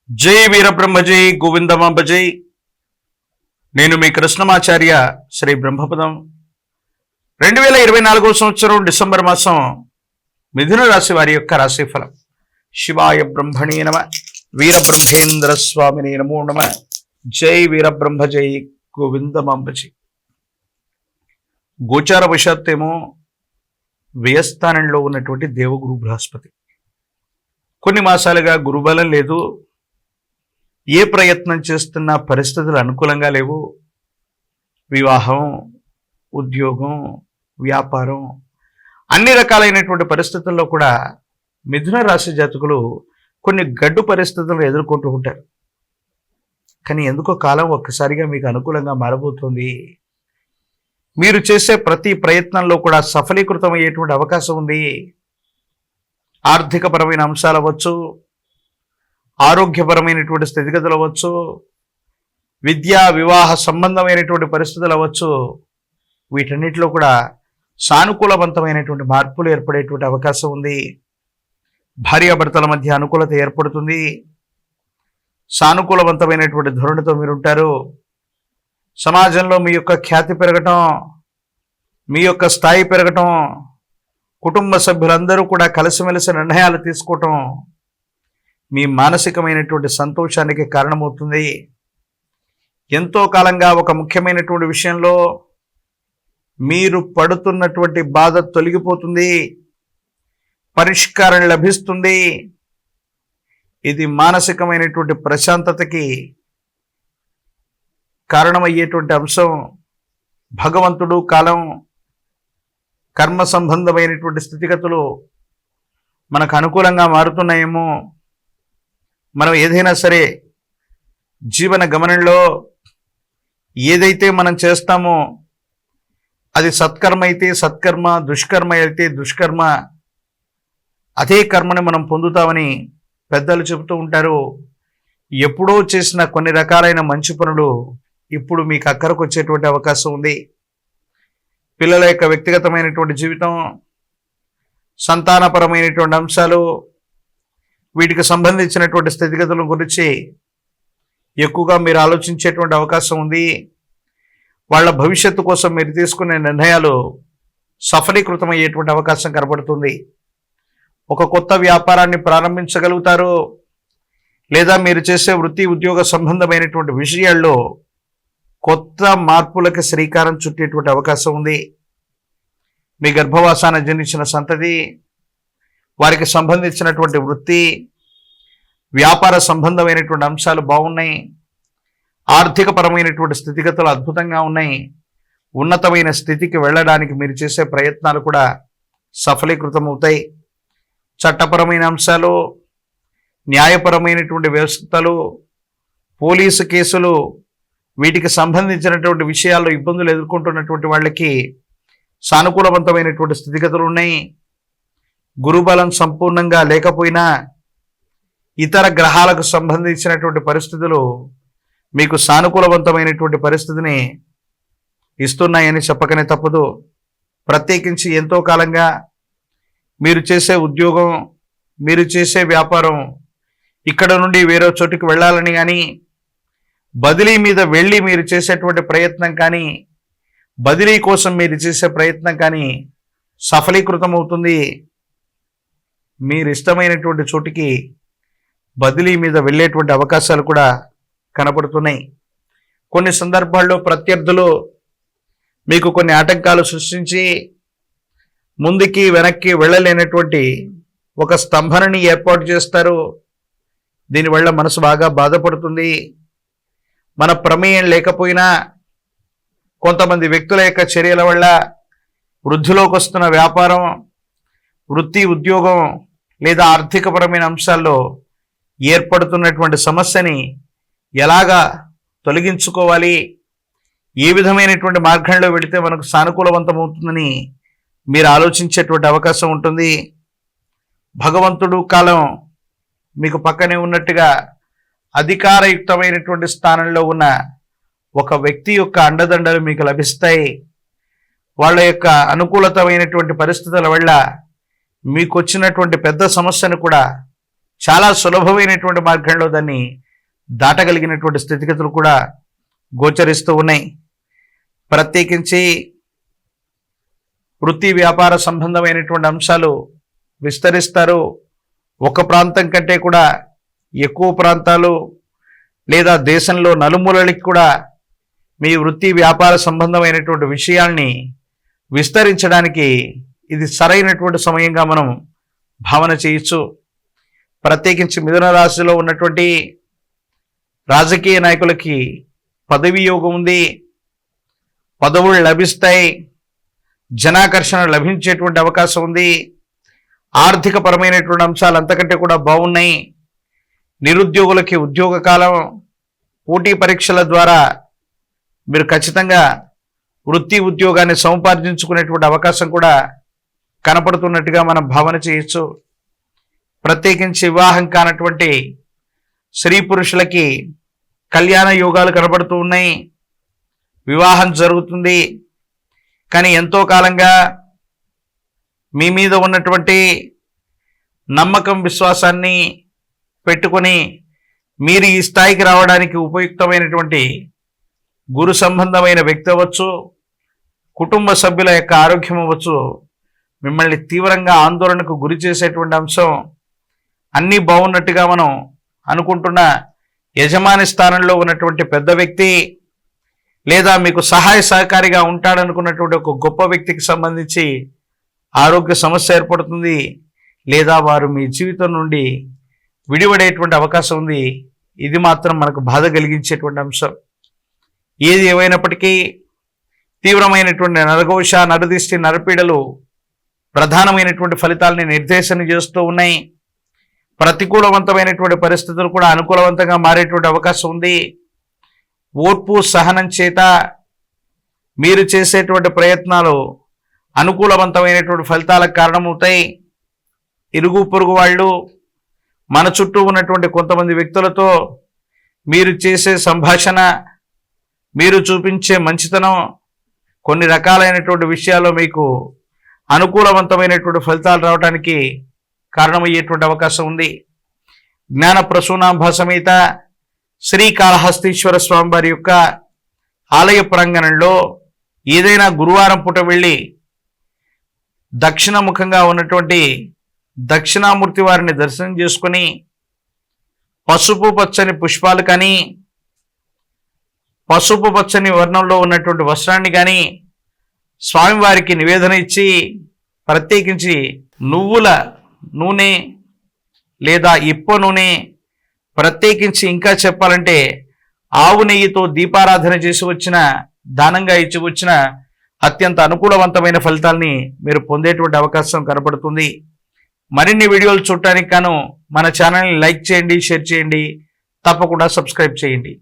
జై వీరబ్రహ్మ జై గోవిందమాంబ జై. నేను మీ కృష్ణమాచార్య శ్రీ బ్రహ్మపదం. 2024 సంవత్సరం డిసెంబర్ మాసం మిథున రాశి వారి యొక్క రాశిఫలం. శివాయ బ్రహ్మణే నమ, వీరబ్రహ్మేంద్ర స్వామినే నమో నమ. జై వీరబ్రహ్మ జై గోవిందమాంబ జై. గోచార వశాత్తేమో వ్యయస్థానంలో ఉన్నటువంటి దేవగురు బృహస్పతి కొన్ని మాసాలుగా గురుబలం లేదు. ఏ ప్రయత్నం చేస్తున్నా పరిస్థితులు అనుకూలంగా లేవు. వివాహం, ఉద్యోగం, వ్యాపారం, అన్ని రకాలైనటువంటి పరిస్థితుల్లో కూడా మిథున రాశి జాతకులు కొన్ని గడ్డు పరిస్థితులను ఎదుర్కొంటూ ఉంటారు. కానీ ఎందుకో కాలం ఒక్కసారిగా మీకు అనుకూలంగా మారబోతుంది. మీరు చేసే ప్రతి ప్రయత్నంలో కూడా సఫలీకృతం అయ్యేటువంటి అవకాశం ఉంది. ఆర్థికపరమైన అంశాలు అవ్వచ్చు, ఆరోగ్యపరమైనటువంటి స్థితిగతులు అవ్వచ్చు, విద్యా వివాహ సంబంధమైనటువంటి పరిస్థితులు అవ్వచ్చు. వీటన్నిటిలో కూడా సానుకూలవంతమైనటువంటి మార్పులు ఏర్పడేటువంటి అవకాశం ఉంది. భార్యాభర్తల మధ్య అనుకూలత ఏర్పడుతుంది. సానుకూలవంతమైనటువంటి ధోరణితో మీరుంటారు. సమాజంలో మీ యొక్క ఖ్యాతి పెరగటం, మీ యొక్క స్థాయి పెరగటం, కుటుంబ సభ్యులందరూ కూడా కలిసిమెలిసి నిర్ణయాలు తీసుకోవటం మీ మానసికమైనటువంటి సంతోషానికి కారణమవుతుంది. ఎంతో కాలంగా ఒక ముఖ్యమైనటువంటి విషయంలో మీరు పడుతున్నటువంటి బాధ తొలగిపోతుంది, పరిష్కారం లభిస్తుంది. ఇది మానసికమైనటువంటి ప్రశాంతతకి కారణమయ్యేటువంటి అంశం. భగవంతుడు, కాలం, కర్మ సంబంధమైనటువంటి స్థితిగతులు మనకు అనుకూలంగా మారుతున్నాయేమో. మనం ఏదైనా సరే జీవన గమనంలో ఏదైతే మనం చేస్తామో అది సత్కర్మ అయితే సత్కర్మ, దుష్కర్మ అయితే దుష్కర్మ, అదే కర్మని మనం పొందుతామని పెద్దలు చెబుతూ ఉంటారు. ఎప్పుడో చేసిన కొన్ని రకాలైన మంచి పనులు ఇప్పుడు మీకు అక్కరకు వచ్చేటువంటి అవకాశం ఉంది. పిల్లల యొక్క వ్యక్తిగతమైనటువంటి జీవితం, సంతానపరమైనటువంటి అంశాలు, వీటికి సంబంధించినటువంటి స్థితిగతుల గురించి ఎక్కువగా మీరు ఆలోచించేటువంటి అవకాశం ఉంది. వాళ్ళ భవిష్యత్తు కోసం మీరు తీసుకునే నిర్ణయాలు సఫలీకృతమయ్యేటువంటి అవకాశం కనబడుతుంది. ఒక కొత్త వ్యాపారాన్ని ప్రారంభించగలుగుతారు, లేదా మీరు చేసే వృత్తి ఉద్యోగ సంబంధమైనటువంటి విషయాల్లో కొత్త మార్పులకు శ్రీకారం చుట్టేటువంటి అవకాశం ఉంది. మీ గర్భవాసాన జన్మించిన సంతతి, వారికి సంబంధించినటువంటి వృత్తి వ్యాపార సంబంధమైనటువంటి అంశాలు బాగున్నాయి. ఆర్థికపరమైనటువంటి స్థితిగతులు అద్భుతంగా ఉన్నాయి. ఉన్నతమైన స్థితికి వెళ్ళడానికి మీరు చేసే ప్రయత్నాలు కూడా సఫలీకృతమవుతాయి. చట్టపరమైన అంశాలు, న్యాయపరమైనటువంటి వ్యవస్థలు, పోలీసు కేసులు, వీటికి సంబంధించినటువంటి విషయాల్లో ఇబ్బందులు ఎదుర్కొంటున్నటువంటి వాళ్ళకి సానుకూలవంతమైనటువంటి స్థితిగతులు ఉన్నాయి. గురుబలం సంపూర్ణంగా లేకపోయినా ఇతర గ్రహాలకు సంబంధించినటువంటి పరిస్థితులు మీకు సానుకూలవంతమైనటువంటి పరిస్థితిని ఇస్తున్నాయని చెప్పకనే తప్పదు. ప్రత్యేకించి ఎంతో కాలంగా మీరు చేసే ఉద్యోగం, మీరు చేసే వ్యాపారం ఇక్కడ నుండి వేరే చోటుకి వెళ్ళాలని కానీ, బదిలీ మీద వెళ్ళి మీరు చేసేటువంటి ప్రయత్నం కానీ, బదిలీ కోసం మీరు చేసే ప్రయత్నం కానీ సఫలీకృతం అవుతుంది. మీరు ఇష్టమైనటువంటి చోటికి బదిలీ మీద వెళ్ళేటువంటి అవకాశాలు కూడా కనబడుతున్నాయి. కొన్ని సందర్భాల్లో ప్రత్యర్థులు మీకు కొన్ని ఆటంకాలు సృష్టించి ముందుకి వెనక్కి వెళ్ళలేనటువంటి ఒక స్తంభనని ఏర్పాటు చేస్తారు. దీనివల్ల మనసు బాగా బాధపడుతుంది. మన ప్రమేయం లేకపోయినా కొంతమంది వ్యక్తుల యొక్క చర్యల వల్ల వృద్ధిలోకి వస్తున్న వ్యాపారం, వృత్తి, ఉద్యోగం లేదా ఆర్థికపరమైన అంశాల్లో ఏర్పడుతున్నటువంటి సమస్యని ఎలాగా తొలగించుకోవాలి, ఏ విధమైనటువంటి మార్గంలో వెళితే మనకు సానుకూలవంతమవుతుందని మీరు ఆలోచించేటువంటి అవకాశం ఉంటుంది. భగవంతుడు, కాలం మీకు పక్కనే ఉన్నట్టుగా అధికారయుక్తమైనటువంటి స్థానంలో ఉన్న ఒక వ్యక్తి యొక్క అండదండలు మీకు లభిస్తాయి. వాళ్ళ యొక్క అనుకూలతమైనటువంటి పరిస్థితుల వల్ల మీకు వచ్చినటువంటి పెద్ద సమస్యను కూడా చాలా సులభమైనటువంటి మార్గంలో దాన్ని దాటగలిగినటువంటి స్థితిగతులు కూడా గోచరిస్తూ ఉన్నాయి. ప్రత్యేకించి వృత్తి వ్యాపార సంబంధమైనటువంటి అంశాలు విస్తరిస్తారు. ఒక ప్రాంతం కంటే కూడా ఎక్కువ ప్రాంతాలు లేదా దేశంలో నలుమూలలకి కూడా మీ వృత్తి వ్యాపార సంబంధమైనటువంటి విషయాల్ని విస్తరించడానికి ఇది సరైనటువంటి సమయంగా మనం భావన చేయొచ్చు. ప్రత్యేకించి మిథున రాశిలో ఉన్నటువంటి రాజకీయ నాయకులకి పదవి యోగం ఉంది, పదవులు లభిస్తాయి, జనాకర్షణ లభించేటువంటి అవకాశం ఉంది. ఆర్థిక పరమైనటువంటి అంశాలు అంతకంటే కూడా బాగున్నాయి. నిరుద్యోగులకి ఉద్యోగ కాలం, పోటీ పరీక్షల ద్వారా మీరు ఖచ్చితంగా వృత్తి ఉద్యోగాన్ని సముపార్జించుకునేటువంటి అవకాశం కూడా కనపడుతున్నట్టుగా మనం భావన చేయొచ్చు. ప్రత్యేకించి వివాహం కానటువంటి స్త్రీ పురుషులకి కళ్యాణ యోగాలు కనబడుతూ ఉన్నాయి. వివాహం జరుగుతుంది. కానీ ఎంతో కాలంగా మీ మీద ఉన్నటువంటి నమ్మకం విశ్వాసాన్ని పెట్టుకొని మీరు ఈ స్థాయికి రావడానికి ఉపయుక్తమైనటువంటి గురు సంబంధమైన వ్యక్తి అవ్వచ్చు, కుటుంబ సభ్యుల యొక్క ఆరోగ్యం అవ్వచ్చు, మిమ్మల్ని తీవ్రంగా ఆందోళనకు గురి చేసేటువంటి అంశం. అన్నీ బాగున్నట్టుగా మనం అనుకుంటున్న యజమాని స్థానంలో ఉన్నటువంటి పెద్ద వ్యక్తి లేదా మీకు సహాయ సహకారిగా ఉంటాడనుకున్నటువంటి ఒక గొప్ప వ్యక్తికి సంబంధించి ఆరోగ్య సమస్య ఏర్పడుతుంది, లేదా వారు మీ జీవితం నుండి విడిపడేటువంటి అవకాశం ఉంది. ఇది మాత్రం మనకు బాధ కలిగించేటువంటి అంశం. ఏది ఏమైనప్పటికీ తీవ్రమైనటువంటి నరఘోష, నరదిష్టి, నరపీడలు ప్రధానమైనటువంటి ఫలితాలని నిర్దేశన చేస్తూ ఉన్నాయి. ప్రతికూలవంతమైనటువంటి పరిస్థితులు కూడా అనుకూలవంతంగా మారేటువంటి అవకాశం ఉంది. ఓర్పు సహనం చేత మీరు చేసేటువంటి ప్రయత్నాలు అనుకూలవంతమైనటువంటి ఫలితాలకు కారణమవుతాయి. ఇరుగు పొరుగు వాళ్ళు, మన చుట్టూ ఉన్నటువంటి కొంతమంది వ్యక్తులతో మీరు చేసే సంభాషణ, మీరు చూపించే మంచితనం కొన్ని రకాలైనటువంటి విషయాల్లో మీకు అనుకూలవంతమైనటువంటి ఫలితాలు రావడానికి కారణమయ్యేటువంటి అవకాశం ఉంది. జ్ఞాన ప్రసూనాంబ సమేత శ్రీకాళహస్తీశ్వర స్వామి వారి యొక్క ఆలయ ప్రాంగణంలో ఏదైనా గురువారం పూట వెళ్ళి దక్షిణముఖంగా ఉన్నటువంటి దక్షిణామూర్తి వారిని దర్శనం చేసుకొని పసుపు పచ్చని పుష్పాలు కానీ, పసుపు పచ్చని వర్ణంలో ఉన్నటువంటి వస్త్రాన్ని కానీ స్వామివారికి నివేదన ఇచ్చి, ప్రత్యేకించి నువ్వుల నూనె లేదా ఇప్ప నూనె, ప్రత్యేకించి ఇంకా చెప్పాలంటే ఆవు నెయ్యితో దీపారాధన చేసి వచ్చిన, దానంగా ఇచ్చి వచ్చిన అత్యంత అనుకూలవంతమైన ఫలితాల్ని మీరు పొందేటువంటి అవకాశం కనపడుతుంది. మరిన్ని వీడియోలు చూడటానికి గాను మన ఛానల్ని లైక్ చేయండి, షేర్ చేయండి, తప్పకుండా సబ్స్క్రైబ్ చేయండి.